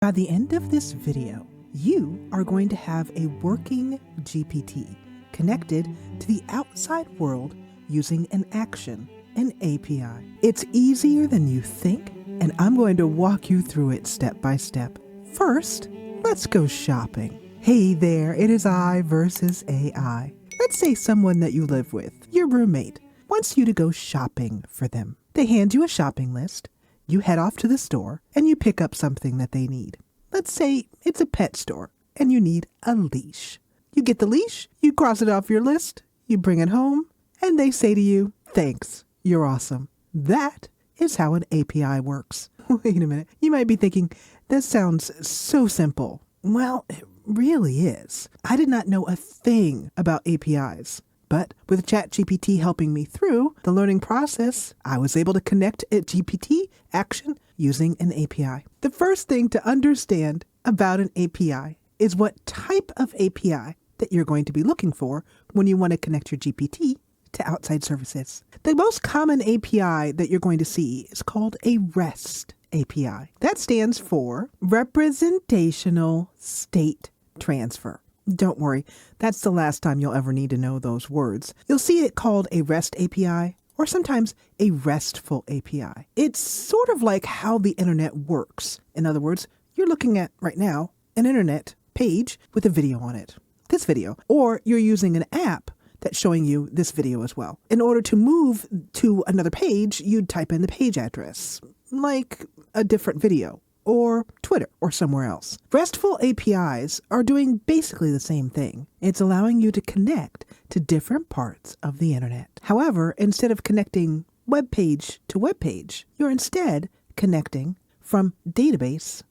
By the end of this video, you are going to have a working GPT connected to the outside world using an action, an API. It's easier than you think, and I'm going to walk you through it step by step. First, let's go shopping. Hey there, it is I versus AI. Let's say someone that you live with, your roommate, wants you to go shopping for them. They hand you a shopping list. You head off to the store and you pick up something that they need. Let's say it's a pet store and you need a leash. You get the leash, you cross it off your list, you bring it home, and they say to you, "Thanks, you're awesome." That is how an API works. Wait a minute. You might be thinking, this sounds so simple. Well, it really is. I did not know a thing about APIs. But with ChatGPT helping me through the learning process, I was able to connect a GPT action using an API. The first thing to understand about an API is what type of API that you're going to be looking for when you want to connect your GPT to outside services. The most common API that you're going to see is called a REST API. That stands for Representational State Transfer. Don't worry, that's the last time you'll ever need to know those words. You'll see it called a REST API or sometimes a RESTful API. It's sort of like how the internet works. In other words, you're looking at, right now, an internet page with a video on it. This video. Or you're using an app that's showing you this video as well. In order to move to another page, you'd type in the page address, like a different video, or Twitter, or somewhere else. RESTful APIs are doing basically the same thing. It's allowing you to connect to different parts of the internet. However, instead of connecting web page to web page, you're instead connecting from database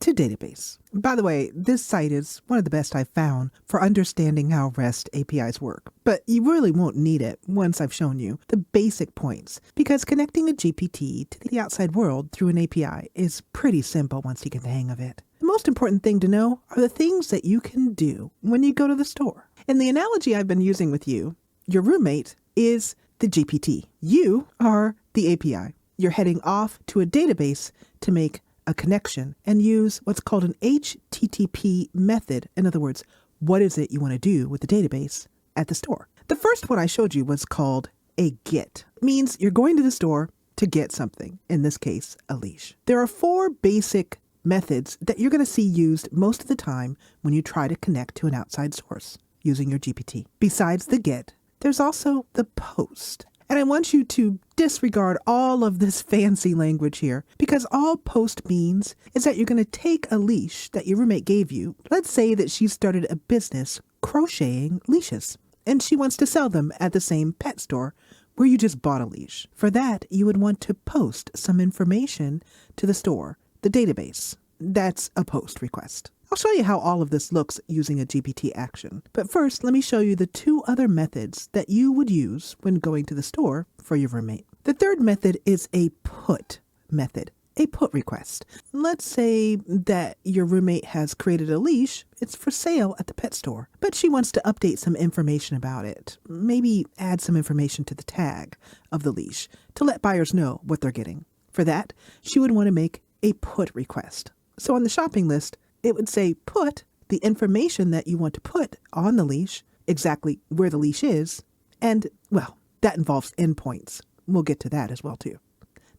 to database. By the way, this site is one of the best I've found for understanding how REST APIs work. But you really won't need it once I've shown you the basic points, because connecting a GPT to the outside world through an API is pretty simple once you get the hang of it. The most important thing to know are the things that you can do when you go to the store. In the analogy I've been using with you, your roommate is the GPT. You are the API. You're heading off to a database to make a connection and use what's called an HTTP method. In other words, what is it you want to do with the database at the store? The first one I showed you was called a get. It means you're going to the store to get something, in this case, a leash. There are 4 basic methods that you're going to see used most of the time when you try to connect to an outside source using your GPT. Besides the get, there's also the post. And I want you to disregard all of this fancy language here, because all post means is that you're going to take a leash that your roommate gave you. Let's say that she started a business crocheting leashes, and she wants to sell them at the same pet store where you just bought a leash. For that, you would want to post some information to the store, the database. That's a post request. I'll show you how all of this looks using a GPT action. But first, let me show you the 2 other methods that you would use when going to the store for your roommate. The third method is a put method, a put request. Let's say that your roommate has created a leash. It's for sale at the pet store, but she wants to update some information about it. Maybe add some information to the tag of the leash to let buyers know what they're getting. For that, she would want to make a put request. So on the shopping list, it would say put the information that you want to put on the leash, exactly where the leash is, and, well, that involves endpoints. We'll get to that as well, too.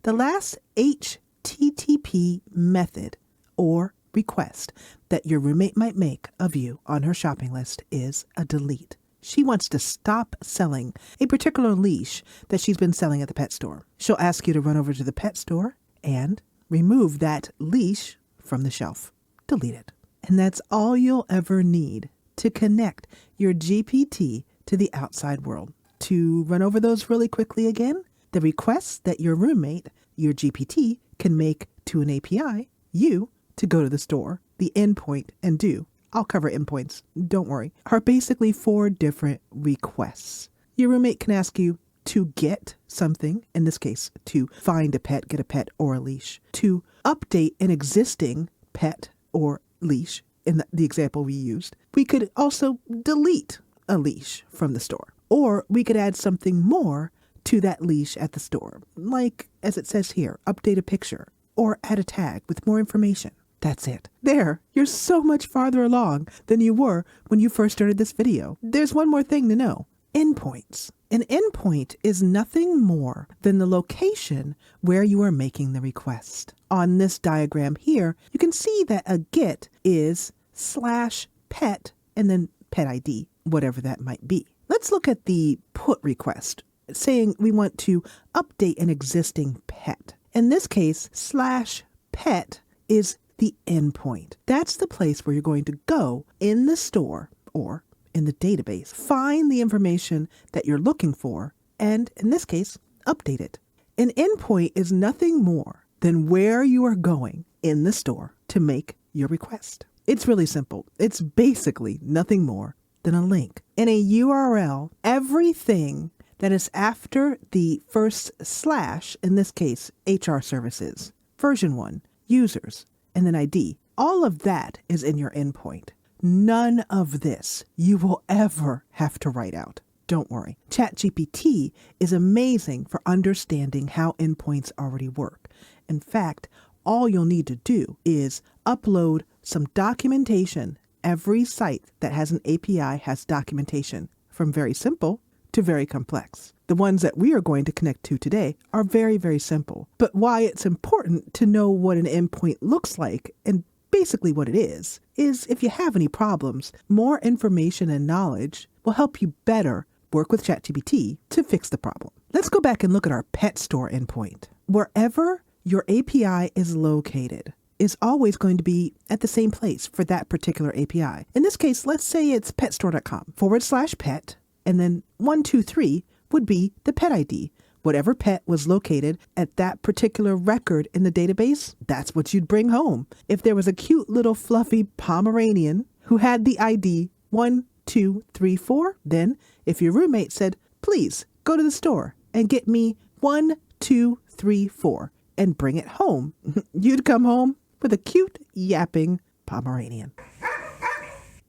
The last HTTP method or request that your roommate might make of you on her shopping list is a delete. She wants to stop selling a particular leash that she's been selling at the pet store. She'll ask you to run over to the pet store and remove that leash from the shelf. Delete it. And that's all you'll ever need to connect your GPT to the outside world. To run over those really quickly again, the requests that your roommate, your GPT, can make to an API, you to go to the store, the endpoint, and do. I'll cover endpoints, don't worry, are basically 4 different requests. Your roommate can ask you to get something, in this case, to find a pet, get a pet, or a leash, to update an existing pet or leash, in the example we used. We could also delete a leash from the store, or we could add something more to that leash at the store, like, as it says here, update a picture, or add a tag with more information. That's it. There, you're so much farther along than you were when you first started this video. There's one more thing to know. Endpoints. An endpoint is nothing more than the location where you are making the request. On this diagram here, you can see that a GET is /pet and then pet ID, whatever that might be. Let's look at the put request, saying we want to update an existing pet. In this case, /pet is the endpoint. That's the place where you're going to go in the store or in the database, find the information that you're looking for, and in this case, update it. An endpoint is nothing more than where you are going in the store to make your request. It's really simple. It's basically nothing more than a link. In a URL, everything that is after the first /, in this case, HR services, version 1, users, and then ID, all of that is in your endpoint. None of this you will ever have to write out. Don't worry. ChatGPT is amazing for understanding how endpoints already work. In fact, all you'll need to do is upload some documentation. Every site that has an API has documentation, from very simple to very complex. The ones that we are going to connect to today are very, very simple. But why it's important to know what an endpoint looks like and basically what it is if you have any problems, more information and knowledge will help you better work with ChatGPT to fix the problem. Let's go back and look at our pet store endpoint. Wherever your API is located is always going to be at the same place for that particular API. In this case, let's say it's petstore.com/pet, and then 123 would be the pet ID. Whatever pet was located at that particular record in the database, that's what you'd bring home. If there was a cute little fluffy Pomeranian who had the ID 1234, then if your roommate said, please go to the store and get me 1234 and bring it home, you'd come home with a cute yapping Pomeranian.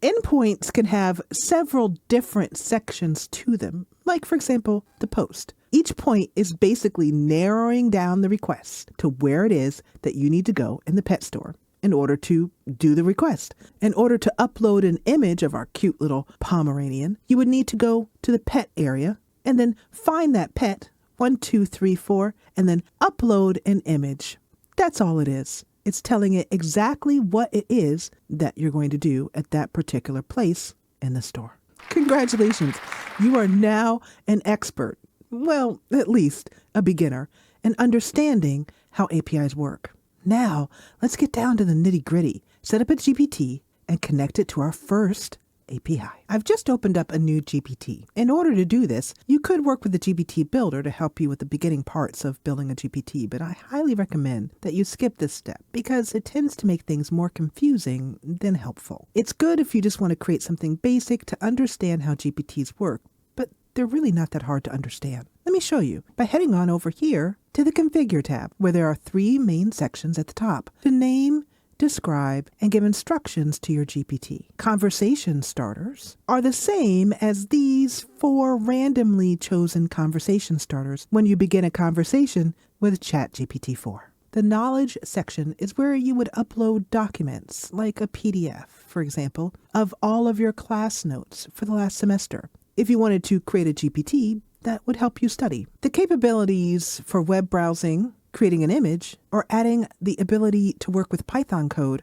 Endpoints can have several different sections to them, like, for example, the post. Each point is basically narrowing down the request to where it is that you need to go in the pet store in order to do the request. In order to upload an image of our cute little Pomeranian, you would need to go to the pet area and then find that pet, 1234, and then upload an image. That's all it is. It's telling it exactly what it is that you're going to do at that particular place in the store. Congratulations. You are now an expert. Well, at least a beginner in understanding how APIs work. Now, let's get down to the nitty-gritty. Set up a GPT and connect it to our first API. I've just opened up a new GPT. In order to do this, you could work with the GPT builder to help you with the beginning parts of building a GPT, but I highly recommend that you skip this step because it tends to make things more confusing than helpful. It's good if you just want to create something basic to understand how GPTs work, but they're really not that hard to understand. Let me show you by heading on over here to the Configure tab, where there are 3 main sections at the top: to name, describe, and give instructions to your GPT. Conversation starters are the same as these 4 randomly chosen conversation starters when you begin a conversation with ChatGPT 4. The knowledge section is where you would upload documents, like a PDF, for example, of all of your class notes for the last semester. If you wanted to create a GPT, that would help you study. The capabilities for web browsing, creating an image, or adding the ability to work with Python code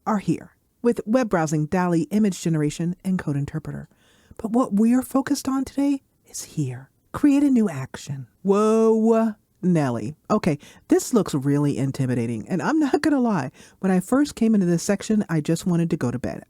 are here, with web browsing, DALL-E, image generation, and code interpreter. But what we're focused on today is here. Create a new action. Whoa, Nelly. Okay, this looks really intimidating, and I'm not gonna lie. When I first came into this section, I just wanted to go to bed.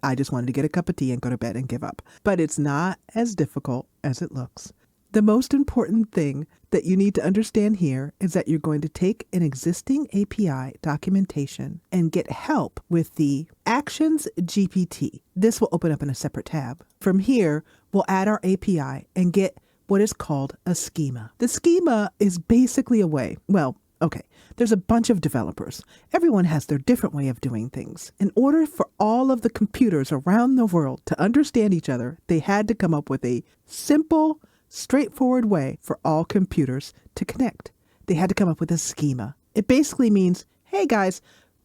I just wanted to get a cup of tea and go to bed and give up. But it's not as difficult as it looks. The most important thing that you need to understand here is that you're going to take an existing API documentation and get help with the Actions GPT. This will open up in a separate tab. From here, we'll add our API and get what is called a schema. The schema is basically a way, there's a bunch of developers. Everyone has their different way of doing things. In order for all of the computers around the world to understand each other, they had to come up with a simple, straightforward way for all computers to connect. They had to come up with a schema. It basically means, hey guys,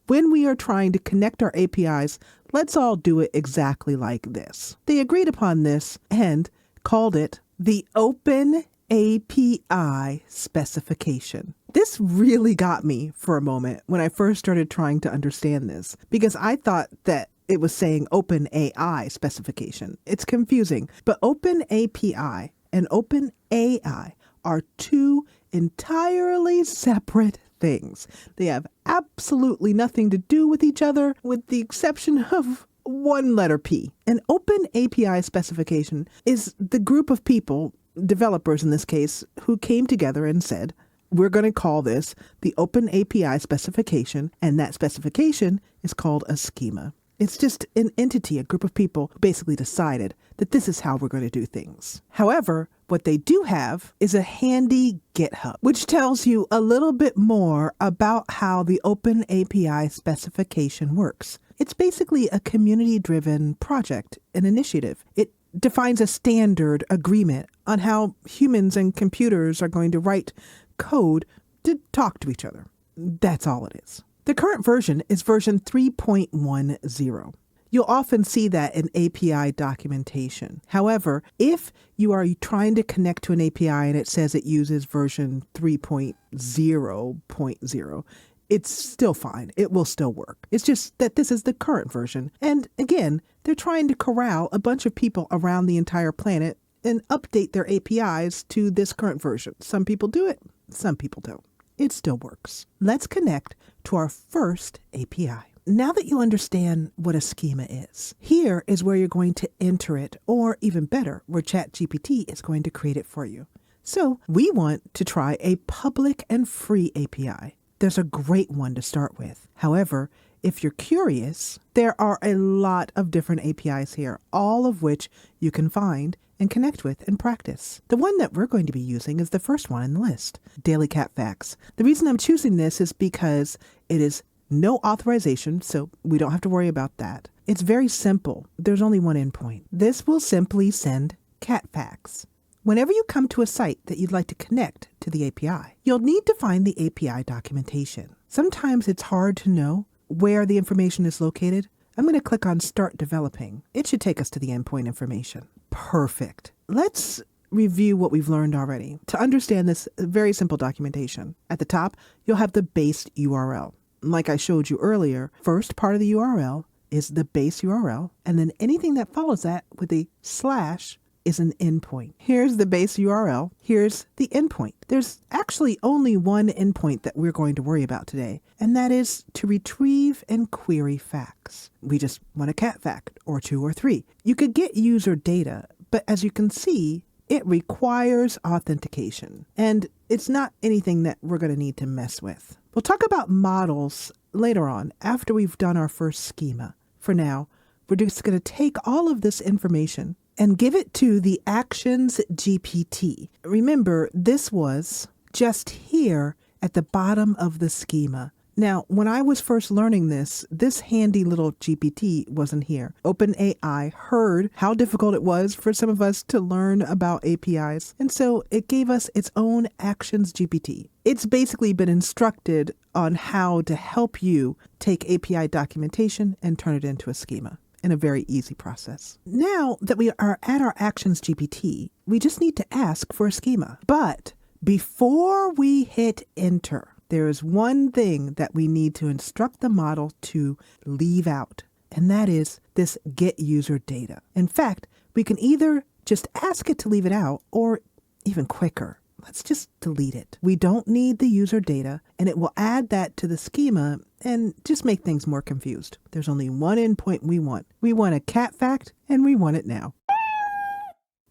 when we are trying to connect our APIs, let's all do it exactly like this. They agreed upon this and called it the Open API specification. This really got me for a moment when I first started trying to understand this, because I thought that it was saying Open AI specification. It's confusing, but Open API and Open AI are two entirely separate things. They have absolutely nothing to do with each other, with the exception of one letter P. An Open API specification is the group of people, developers in this case, who came together and said, we're going to call this the Open API specification, and that specification is called a schema. It's just an entity, a group of people who basically decided that this is how we're going to do things. However, what they do have is a handy GitHub, which tells you a little bit more about how the Open API specification works. It's basically a community-driven project, an initiative. It defines a standard agreement on how humans and computers are going to write code to talk to each other. That's all it is. The current version is version 3.10. You'll often see that in API documentation. However, if you are trying to connect to an API and it says it uses version 3.0.0, it's still fine. It will still work. It's just that this is the current version. And again, they're trying to corral a bunch of people around the entire planet and update their APIs to this current version. Some people do it, some people don't. It still works. Let's connect to our first API. Now that you understand what a schema is, here is where you're going to enter it, or even better, where ChatGPT is going to create it for you. So we want to try a public and free API. There's a great one to start with. However, if you're curious, there are a lot of different APIs here, all of which you can find and connect with and practice. The one that we're going to be using is the first one in the list, Daily Cat Facts. The reason I'm choosing this is because it is no authorization, so we don't have to worry about that. It's very simple. There's only one endpoint. This will simply send cat facts. Whenever you come to a site that you'd like to connect to the API, you'll need to find the API documentation. Sometimes it's hard to know where the information is located. I'm going to click on Start Developing. It should take us to the endpoint information. Perfect. Let's review what we've learned already. To understand this very simple documentation, at the top, you'll have the base URL. Like I showed you earlier, first part of the URL is the base URL, and then anything that follows that with a slash is an endpoint. Here's the base URL. Here's the endpoint. There's actually only one endpoint that we're going to worry about today, and that is to retrieve and query facts. We just want a cat fact or two or three. You could get user data, but as you can see, it requires authentication, and it's not anything that we're going to need to mess with. We'll talk about models later on after we've done our first schema. For now, we're just going to take all of this information and give it to the Actions GPT. Remember, this was just here at the bottom of the schema. Now, when I was first learning this handy little GPT wasn't here. OpenAI heard how difficult it was for some of us to learn about APIs, and so it gave us its own Actions GPT. It's basically been instructed on how to help you take API documentation and turn it into a schema in a very easy process. Now that we are at our Actions GPT, we just need to ask for a schema. But before we hit enter, there is one thing that we need to instruct the model to leave out, and that is this get user data. In fact, we can either just ask it to leave it out, or even quicker, let's just delete it. We don't need the user data, and it will add that to the schema and just make things more confused. There's only one endpoint we want. We want a cat fact, and we want it now.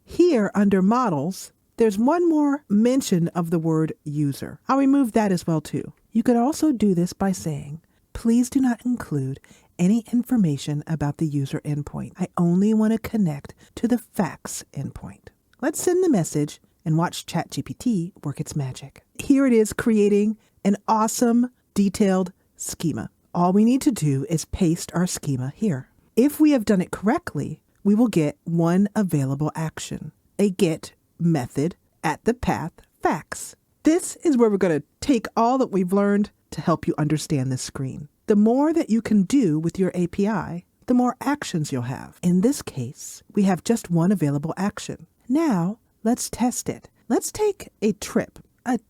Here under models, there's one more mention of the word user. I'll remove that as well too. You could also do this by saying, please do not include any information about the user endpoint. I only want to connect to the facts endpoint. Let's send the message and watch ChatGPT work its magic. Here it is creating an awesome, detailed schema. All we need to do is paste our schema here. If we have done it correctly, we will get one available action, a get method at the path facts. This is where we're going to take all that we've learned to help you understand this screen. The more that you can do with your API, the more actions you'll have. In this case, we have just one available action. Now, let's test it. Let's take a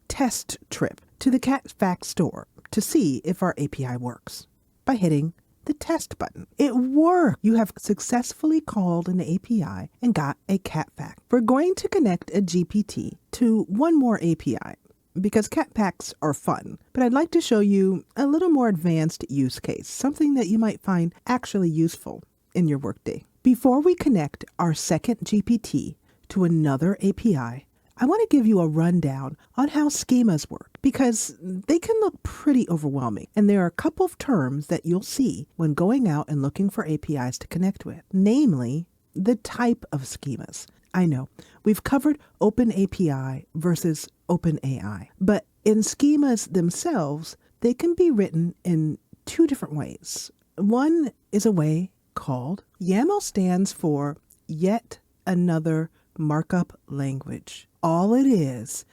test trip to the CatFax store to see if our API works by hitting the test button. It worked. You have successfully called an API and got a CatFax. We're going to connect a GPT to one more API because CatFax are fun, but I'd like to show you a little more advanced use case, something that you might find actually useful in your workday. Before we connect our second GPT to another API, I want to give you a rundown on how schemas work because they can look pretty overwhelming. And there are a couple of terms that you'll see when going out and looking for APIs to connect with, namely the type of schemas. I know we've covered OpenAPI versus OpenAI, but in schemas themselves, they can be written in two different ways. One is a way called YAML stands for Yet Another Markup Language. All it is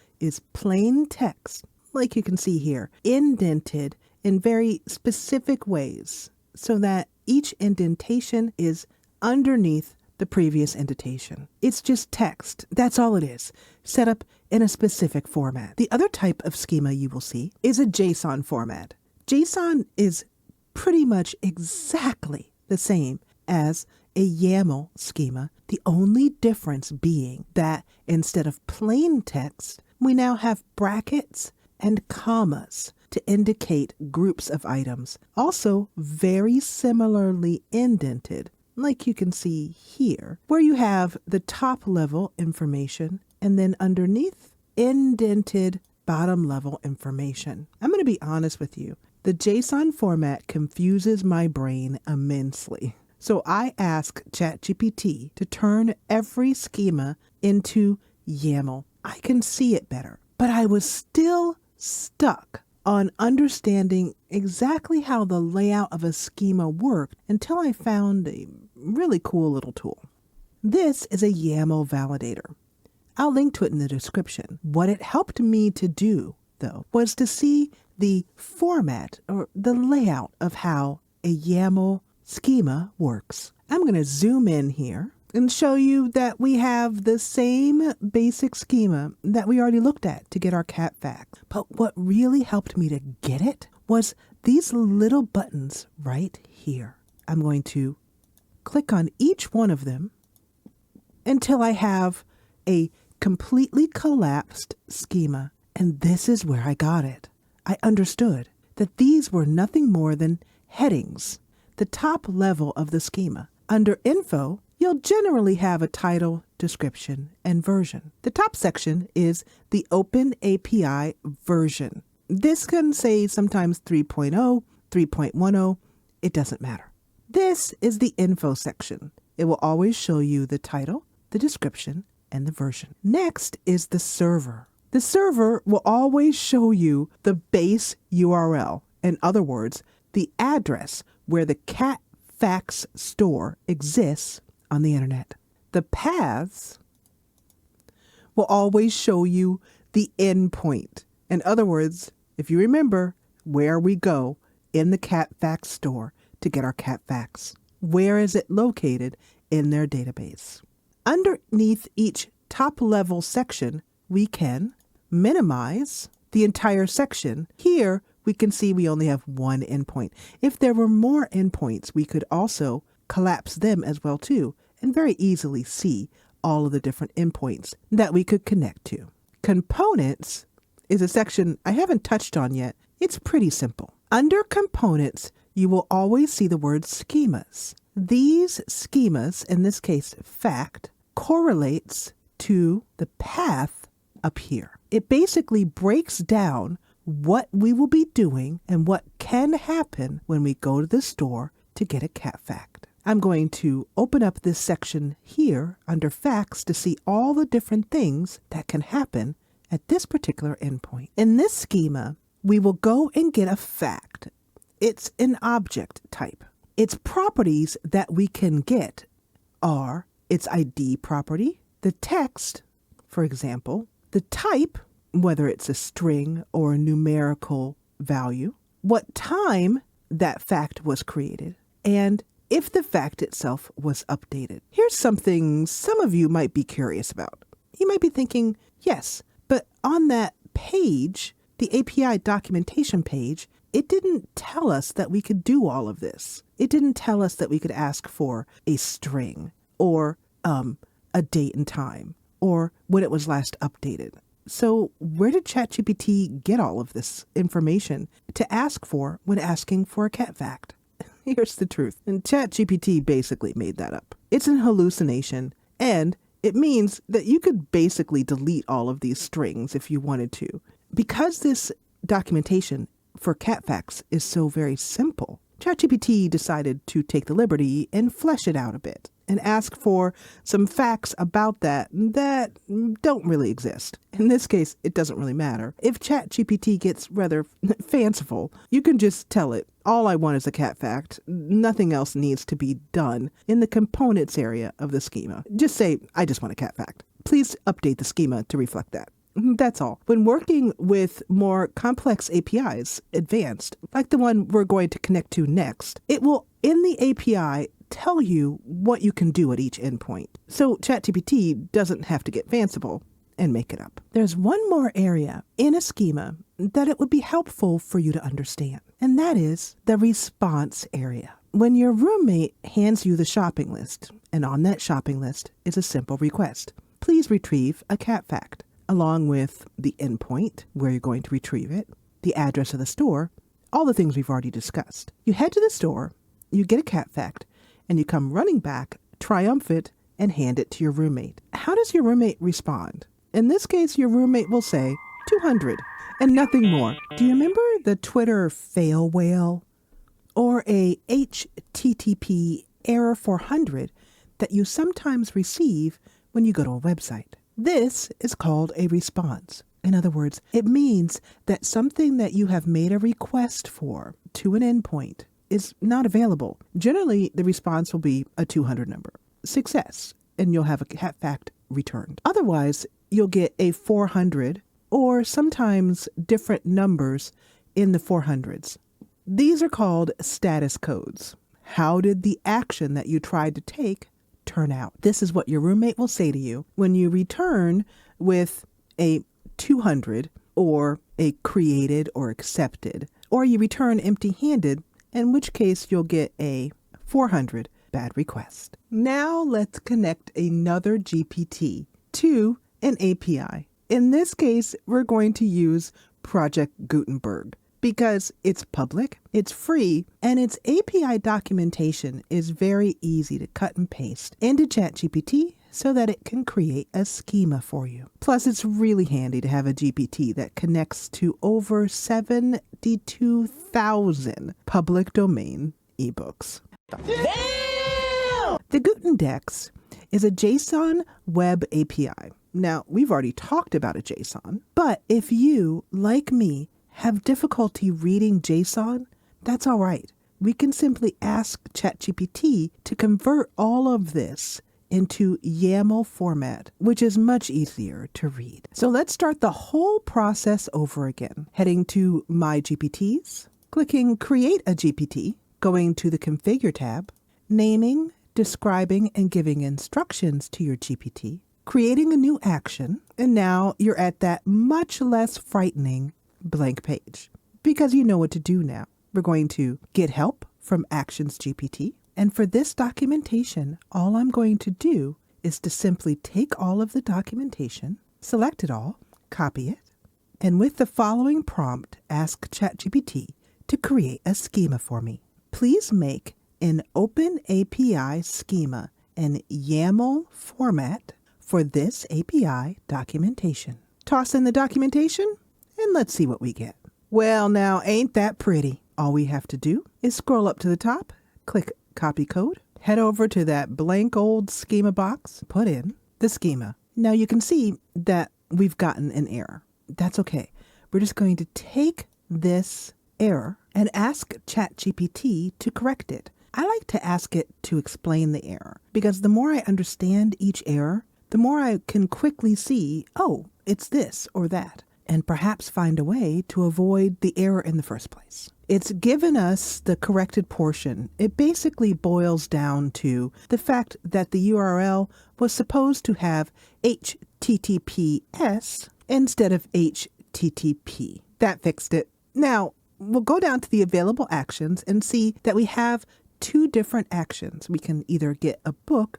plain text, like you can see here, indented in very specific ways so that each indentation is underneath the previous indentation. It's just text. That's all it is, set up in a specific format. The other type of schema you will see is a JSON format. JSON is pretty much exactly the same as a YAML schema, the only difference being that instead of plain text, we now have brackets and commas to indicate groups of items, also very similarly indented, like you can see here, where you have the top level information and then underneath indented bottom level information. I'm going to be honest with you. The JSON format confuses my brain immensely. So I ask ChatGPT to turn every schema into YAML. I can see it better, but I was still stuck on understanding exactly how the layout of a schema worked until I found a really cool little tool. This is a YAML validator. I'll link to it in the description. What it helped me to do, though, was to see the format or the layout of how a YAML schema works. I'm going to zoom in here and show you that we have the same basic schema that we already looked at to get our CatFax. But what really helped me to get it was these little buttons right here. I'm going to click on each one of them until I have a completely collapsed schema. And this is where I got it. I understood that these were nothing more than headings, the top level of the schema. Under Info, you'll generally have a title, description, and version. The top section is the OpenAPI version. This can say sometimes 3.0, 3.10, it doesn't matter. This is the Info section. It will always show you the title, the description, and the version. Next is the server. The server will always show you the base URL. In other words, the address where the CatFax store exists on the internet. The paths will always show you the endpoint. In other words, if you remember where we go in the CatFax store to get our CatFax, where is it located in their database? Underneath each top level section, we can minimize the entire section. Here, we can see we only have one endpoint. If there were more endpoints, we could also collapse them as well too, and very easily see all of the different endpoints that we could connect to. Components is a section I haven't touched on yet. It's pretty simple. Under components, you will always see the word schemas. These schemas, in this case, fact, correlates to the path up here. It basically breaks down what we will be doing and what can happen when we go to the store to get a CatFax. I'm going to open up this section here under facts to see all the different things that can happen at this particular endpoint. In this schema, we will go and get a fact. It's an object type. Its properties that we can get are its ID property, the text, for example, the type, whether it's a string or a numerical value, what time that fact was created and if the fact itself was updated. Here's something some of you might be curious about. You might be thinking, yes, but on that page, the API documentation page, it didn't tell us that we could do all of this. It didn't tell us that we could ask for a string or a date and time or when it was last updated. So where did ChatGPT get all of this information to ask for when asking for a cat fact? Here's the truth. And ChatGPT basically made that up. It's an hallucination, and it means that you could basically delete all of these strings if you wanted to. Because this documentation for cat facts is so very simple, ChatGPT decided to take the liberty and flesh it out a bit and ask for some facts about that don't really exist. In this case, it doesn't really matter. If ChatGPT gets rather fanciful, you can just tell it, all I want is a cat fact. Nothing else needs to be done in the components area of the schema. Just say, I just want a cat fact. Please update the schema to reflect that. That's all. When working with more complex APIs, advanced, like the one we're going to connect to next, it will, in the API, tell you what you can do at each endpoint. So ChatGPT doesn't have to get fanciful and make it up. There's one more area in a schema that it would be helpful for you to understand, and that is the response area. When your roommate hands you the shopping list, and on that shopping list is a simple request, please retrieve a cat fact, along with the endpoint where you're going to retrieve it, the address of the store, all the things we've already discussed. You head to the store, you get a cat fact, and you come running back, triumphant, and hand it to your roommate. How does your roommate respond? In this case, your roommate will say 200 and nothing more. Do you remember the Twitter fail whale or a HTTP error 400 that you sometimes receive when you go to a website? This is called a response. In other words, it means that something that you have made a request for to an endpoint is not available. Generally, the response will be a 200 number. Success, and you'll have a cat fact returned. Otherwise, you'll get a 400 or sometimes different numbers in the 400s. These are called status codes. How did the action that you tried to take turn out? This is what your roommate will say to you when you return with a 200 or a created or accepted, or you return empty-handed, in which case you'll get a 400 bad request. Now let's connect another GPT to an API. In this case, we're going to use Project Gutenberg because it's public, it's free, and its API documentation is very easy to cut and paste into ChatGPT so that it can create a schema for you. Plus, it's really handy to have a GPT that connects to over 72,000 public domain ebooks. Damn! The GUTENDEX is a JSON web API. Now, we've already talked about a JSON, but if you, like me, have difficulty reading JSON, that's all right. We can simply ask ChatGPT to convert all of this into YAML format, which is much easier to read. So let's start the whole process over again. Heading to My GPTs, clicking Create a GPT, going to the Configure tab, naming, describing, and giving instructions to your GPT, creating a new action, and now you're at that much less frightening blank page because you know what to do now. We're going to get help from Actions GPT. And for this documentation, all I'm going to do is to simply take all of the documentation, select it all, copy it, and with the following prompt, ask ChatGPT to create a schema for me. Please make an Open API schema in YAML format for this API documentation. Toss in the documentation, and let's see what we get. Well, now, ain't that pretty? All we have to do is scroll up to the top, click Copy Code, head over to that blank old schema box, put in the schema. Now you can see that we've gotten an error. That's okay. We're just going to take this error and ask ChatGPT to correct it. I like to ask it to explain the error because the more I understand each error, the more I can quickly see, oh, it's this or that. and perhaps find a way to avoid the error in the first place. It's given us the corrected portion. It basically boils down to the fact that the URL was supposed to have HTTPS instead of HTTP. That fixed it. Now, we'll go down to the available actions and see that we have two different actions. We can either get a book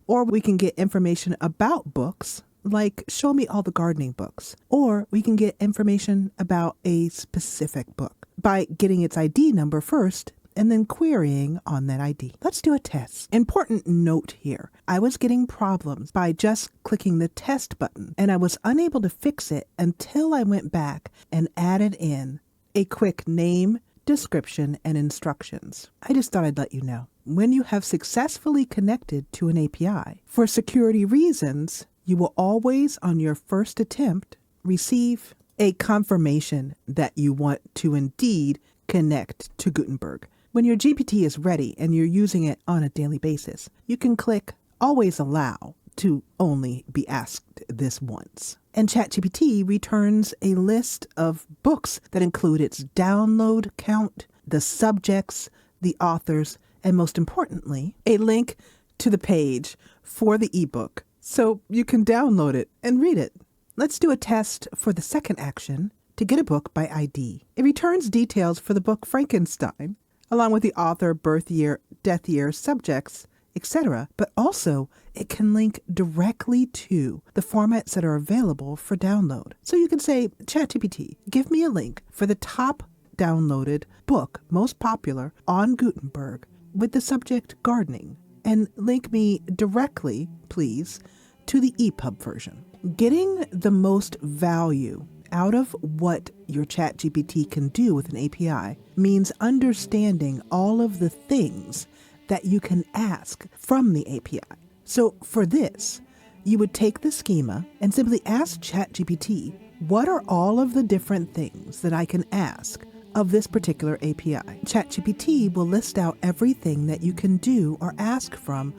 or we can get information about books, like show me all the gardening books, or we can get information about a specific book by getting its ID number first and then querying on that ID. Let's do a test. Important note here. I was getting problems by just clicking the test button, and I was unable to fix it until I went back and added in a quick name, description, and instructions. I just thought I'd let you know. When you have successfully connected to an API, for security reasons, you will always, on your first attempt, receive a confirmation that you want to indeed connect to Gutenberg. When your GPT is ready and you're using it on a daily basis, you can click Always Allow to only be asked this once. And ChatGPT returns a list of books that include its download count, the subjects, the authors, and most importantly, a link to the page for the ebook so you can download it and read it. Let's do a test for the second action to get a book by ID. It returns details for the book Frankenstein, along with the author, birth year, death year, subjects, etc. But also it can link directly to the formats that are available for download. So you can say, ChatGPT, give me a link for the top downloaded book, most popular on Gutenberg, with the subject gardening, and link me directly, please, to the EPUB version. Getting the most value out of what your ChatGPT can do with an API means understanding all of the things that you can ask from the API. So for this, you would take the schema and simply ask ChatGPT, what are all of the different things that I can ask of this particular API? ChatGPT will list out everything that you can do or ask from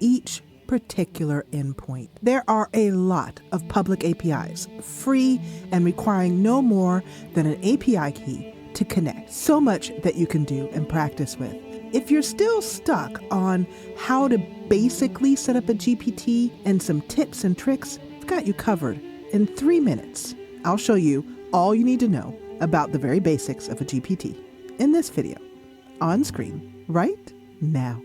each particular endpoint. There are a lot of public APIs, free and requiring no more than an API key to connect. So much that you can do and practice with. If you're still stuck on how to basically set up a GPT and some tips and tricks, I've got you covered. In 3 minutes, I'll show you all you need to know about the very basics of a GPT in this video, on screen, right now.